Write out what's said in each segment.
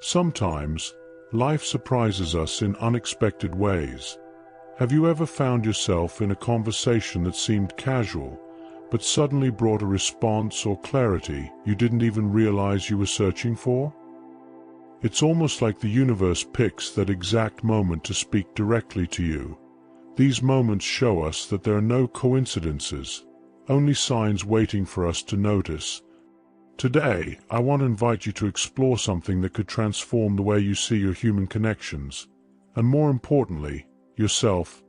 Sometimes, life surprises us in unexpected ways. Have you ever found yourself in a conversation that seemed casual, but suddenly brought a response or clarity you didn't even realize you were searching for? It's almost like the universe picks that exact moment to speak directly to you. These moments show us that there are no coincidences, only signs waiting for us to notice. Today, I want to invite you to explore something that could transform the way you see your human connections, and more importantly, yourself.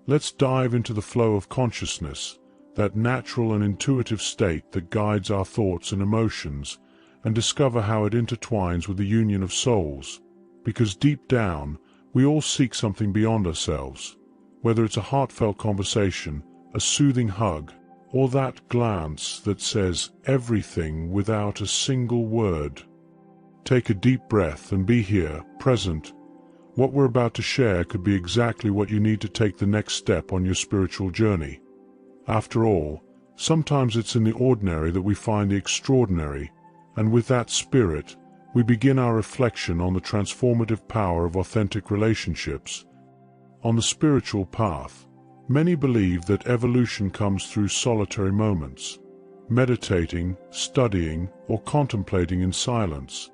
Let's dive into the flow of consciousness, that natural and intuitive state that guides our thoughts and emotions, and discover how it intertwines with the union of souls. Because deep down, we all seek something beyond ourselves, whether it's a heartfelt conversation, a soothing hug, or that glance that says everything without a single word. Take a deep breath and be here, present. What we're about to share could be exactly what you need to take the next step on your spiritual journey. After all, sometimes it's in the ordinary that we find the extraordinary, and with that spirit, we begin our reflection on the transformative power of authentic relationships. On the spiritual path, many believe that evolution comes through solitary moments, meditating, studying, or contemplating in silence.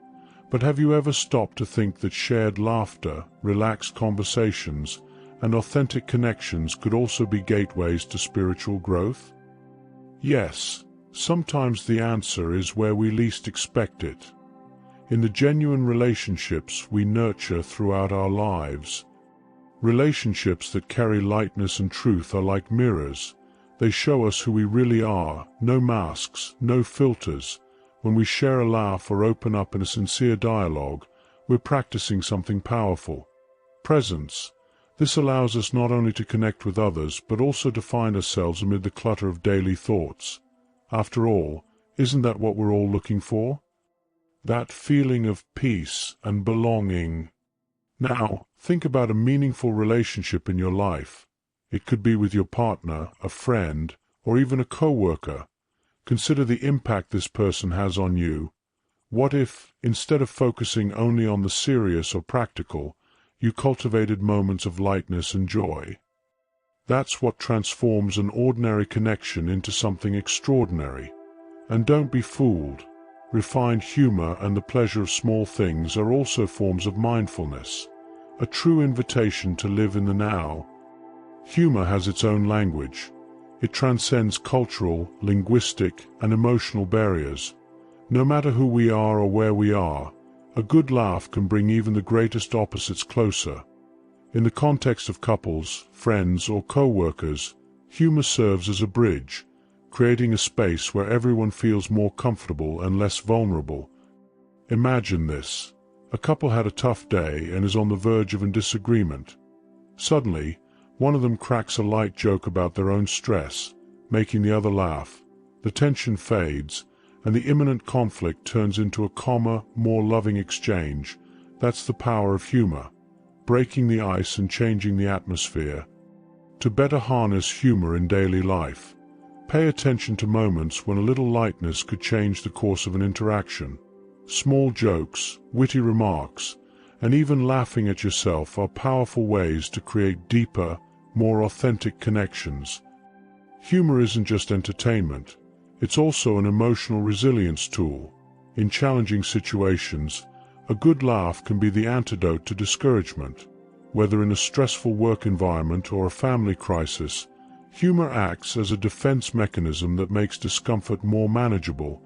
But have you ever stopped to think that shared laughter, relaxed conversations, and authentic connections could also be gateways to spiritual growth? Yes, sometimes the answer is where we least expect it. In the genuine relationships we nurture throughout our lives. Relationships that carry lightness and truth are like mirrors. They show us who we really are, no masks, no filters. When we share a laugh or open up in a sincere dialogue, we're practicing something powerful. Presence. This allows us not only to connect with others, but also to find ourselves amid the clutter of daily thoughts. After all, isn't that what we're all looking for? That feeling of peace and belonging. Now, think about a meaningful relationship in your life. It could be with your partner, a friend, or even a coworker. Consider the impact this person has on you. What if, instead of focusing only on the serious or practical, you cultivated moments of lightness and joy? That's what transforms an ordinary connection into something extraordinary. And don't be fooled. Refined humor and the pleasure of small things are also forms of mindfulness, a true invitation to live in the now. Humor has its own language. It transcends cultural, linguistic, and emotional barriers. No matter who we are or where we are, a good laugh can bring even the greatest opposites closer. In the context of couples, friends, or co-workers, humor serves as a bridge, creating a space where everyone feels more comfortable and less vulnerable. Imagine this. A couple had a tough day and is on the verge of a disagreement. Suddenly, one of them cracks a light joke about their own stress, making the other laugh. The tension fades, and the imminent conflict turns into a calmer, more loving exchange. That's the power of humor, breaking the ice and changing the atmosphere. To better harness humor in daily life, pay attention to moments when a little lightness could change the course of an interaction. Small jokes, witty remarks, and even laughing at yourself are powerful ways to create deeper, more authentic connections. Humor isn't just entertainment, it's also an emotional resilience tool. In challenging situations, a good laugh can be the antidote to discouragement. Whether in a stressful work environment or a family crisis, humor acts as a defense mechanism that makes discomfort more manageable.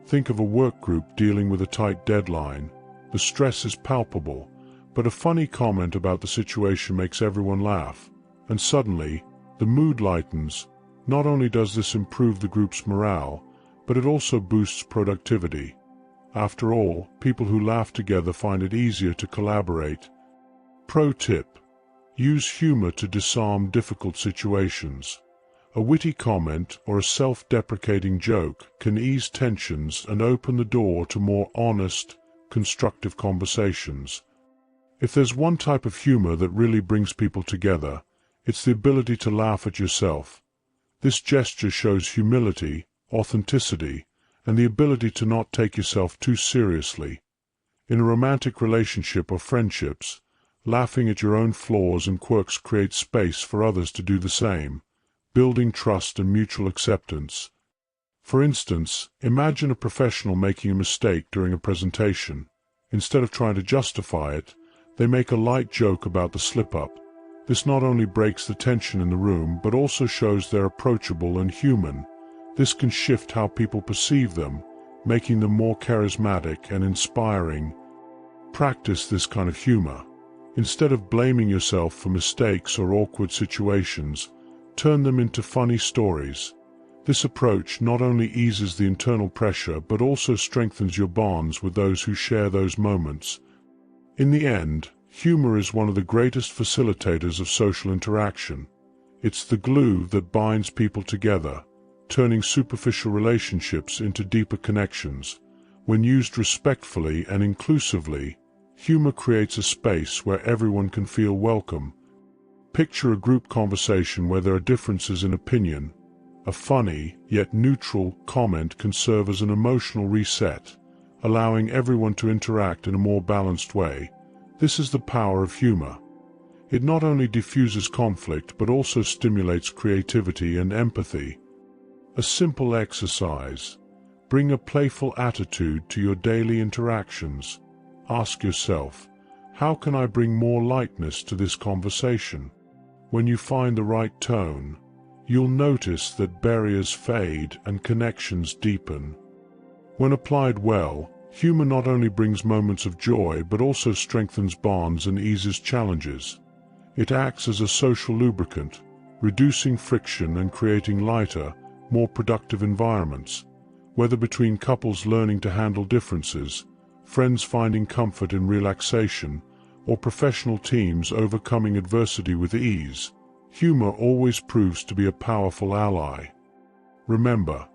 Think of a work group dealing with a tight deadline. The stress is palpable, but a funny comment about the situation makes everyone laugh, and suddenly, the mood lightens. Not only does this improve the group's morale, but it also boosts productivity. After all, people who laugh together find it easier to collaborate. Pro tip: use humor to disarm difficult situations. A witty comment or a self-deprecating joke can ease tensions and open the door to more honest, constructive conversations. If there's one type of humor that really brings people together, it's the ability to laugh at yourself. This gesture shows humility, authenticity, and the ability to not take yourself too seriously. In a romantic relationship or friendships, laughing at your own flaws and quirks creates space for others to do the same, building trust and mutual acceptance. For instance, imagine a professional making a mistake during a presentation. Instead of trying to justify it, they make a light joke about the slip-up. This not only breaks the tension in the room, but also shows they're approachable and human. This can shift how people perceive them, making them more charismatic and inspiring. Practice this kind of humor. Instead of blaming yourself for mistakes or awkward situations, turn them into funny stories. This approach not only eases the internal pressure but also strengthens your bonds with those who share those moments. In the end, humor is one of the greatest facilitators of social interaction. It's the glue that binds people together, turning superficial relationships into deeper connections. When used respectfully and inclusively, humor creates a space where everyone can feel welcome. Picture a group conversation where there are differences in opinion. A funny, yet neutral, comment can serve as an emotional reset, allowing everyone to interact in a more balanced way. This is the power of humor. It not only diffuses conflict but also stimulates creativity and empathy. A simple exercise. Bring a playful attitude to your daily interactions. Ask yourself, how can I bring more lightness to this conversation? When you find the right tone, you'll notice that barriers fade and connections deepen. When applied well, humor not only brings moments of joy but also strengthens bonds and eases challenges. It acts as a social lubricant, reducing friction and creating lighter, more productive environments. Whether between couples learning to handle differences, friends finding comfort in relaxation, or professional teams overcoming adversity with ease, humor always proves to be a powerful ally. Remember,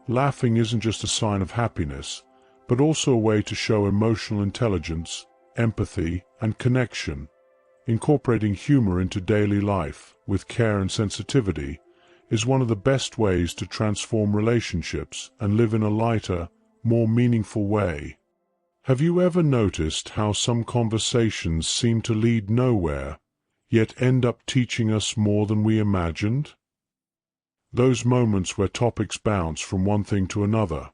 laughing isn't just a sign of happiness, but also a way to show emotional intelligence, empathy, and connection. Incorporating humor into daily life, with care and sensitivity, is one of the best ways to transform relationships and live in a lighter, more meaningful way. Have you ever noticed how some conversations seem to lead nowhere, yet end up teaching us more than we imagined? Those moments where topics bounce from one thing to another,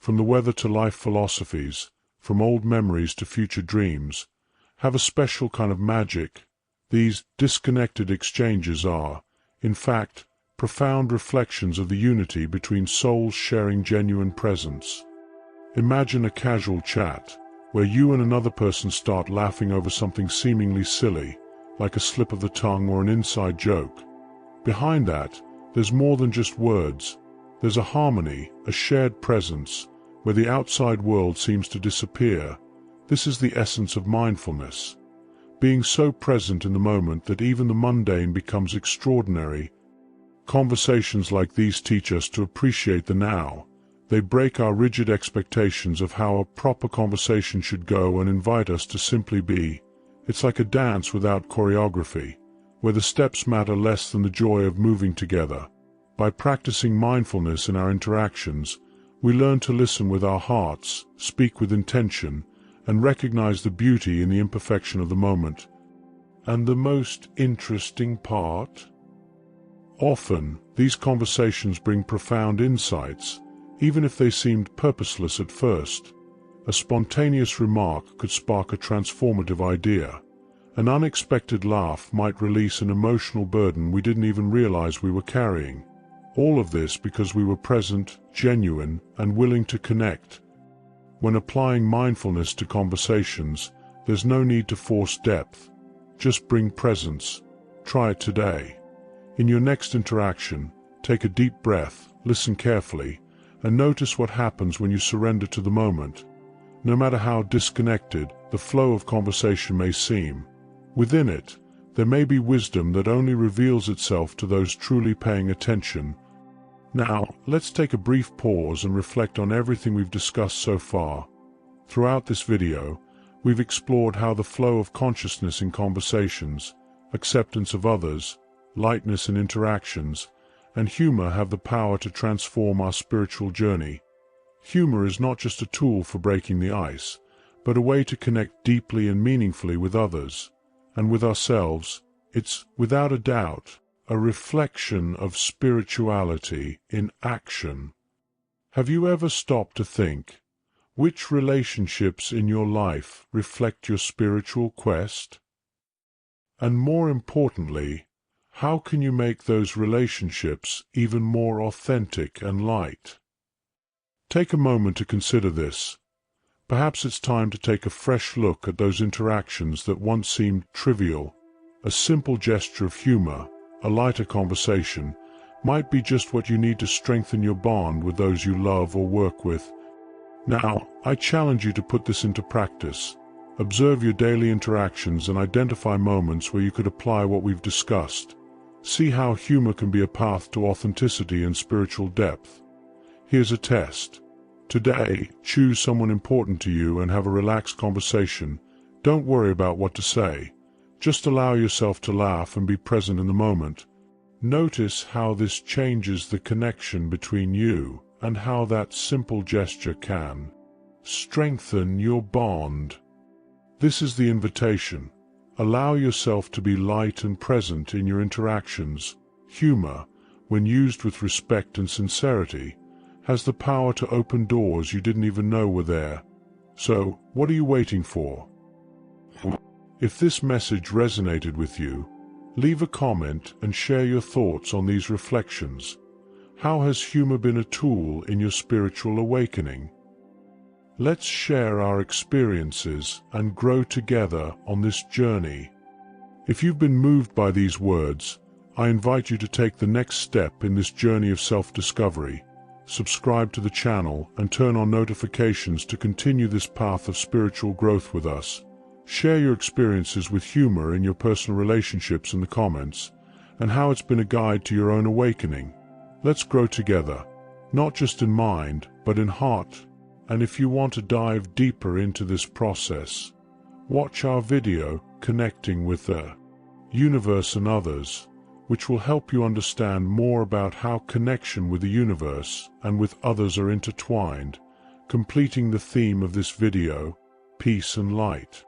from the weather to life philosophies, from old memories to future dreams, have a special kind of magic. These disconnected exchanges are, in fact, profound reflections of the unity between souls sharing genuine presence. Imagine a casual chat, where you and another person start laughing over something seemingly silly, like a slip of the tongue or an inside joke. Behind that, there's more than just words. There's a harmony, a shared presence, where the outside world seems to disappear. This is the essence of mindfulness. Being so present in the moment that even the mundane becomes extraordinary. Conversations like these teach us to appreciate the now. They break our rigid expectations of how a proper conversation should go and invite us to simply be. It's like a dance without choreography, where the steps matter less than the joy of moving together. By practicing mindfulness in our interactions, we learn to listen with our hearts, speak with intention, and recognize the beauty in the imperfection of the moment. And the most interesting part? Often, these conversations bring profound insights, even if they seemed purposeless at first. A spontaneous remark could spark a transformative idea. An unexpected laugh might release an emotional burden we didn't even realize we were carrying. All of this because we were present, genuine, and willing to connect. When applying mindfulness to conversations, there's no need to force depth. Just bring presence. Try it today. In your next interaction, take a deep breath, listen carefully, and notice what happens when you surrender to the moment. No matter how disconnected the flow of conversation may seem, within it, there may be wisdom that only reveals itself to those truly paying attention. Now, let's take a brief pause and reflect on everything we've discussed so far. Throughout this video, we've explored how the flow of consciousness in conversations, acceptance of others, lightness in interactions, and humor have the power to transform our spiritual journey. Humor is not just a tool for breaking the ice, but a way to connect deeply and meaningfully with others, and with ourselves. It's, without a doubt, a reflection of spirituality in action. Have you ever stopped to think, which relationships in your life reflect your spiritual quest? And more importantly, how can you make those relationships even more authentic and light? Take a moment to consider this. Perhaps it's time to take a fresh look at those interactions that once seemed trivial. A simple gesture of humor, a lighter conversation, might be just what you need to strengthen your bond with those you love or work with. Now, I challenge you to put this into practice. Observe your daily interactions and identify moments where you could apply what we've discussed. See how humor can be a path to authenticity and spiritual depth. Here's a test. Today, choose someone important to you and have a relaxed conversation. Don't worry about what to say. Just allow yourself to laugh and be present in the moment. Notice how this changes the connection between you and how that simple gesture can strengthen your bond. This is the invitation. Allow yourself to be light and present in your interactions. Humor, when used with respect and sincerity, has the power to open doors you didn't even know were there. So, what are you waiting for? If this message resonated with you, leave a comment and share your thoughts on these reflections. How has humor been a tool in your spiritual awakening? Let's share our experiences and grow together on this journey. If you've been moved by these words, I invite you to take the next step in this journey of self-discovery. Subscribe to the channel and turn on notifications to continue this path of spiritual growth with us. Share your experiences with humor in your personal relationships in the comments, and how it's been a guide to your own awakening. Let's grow together, not just in mind, but in heart. And if you want to dive deeper into this process, watch our video, Connecting with the Universe and Others, which will help you understand more about how connection with the universe and with others are intertwined, completing the theme of this video, peace and light.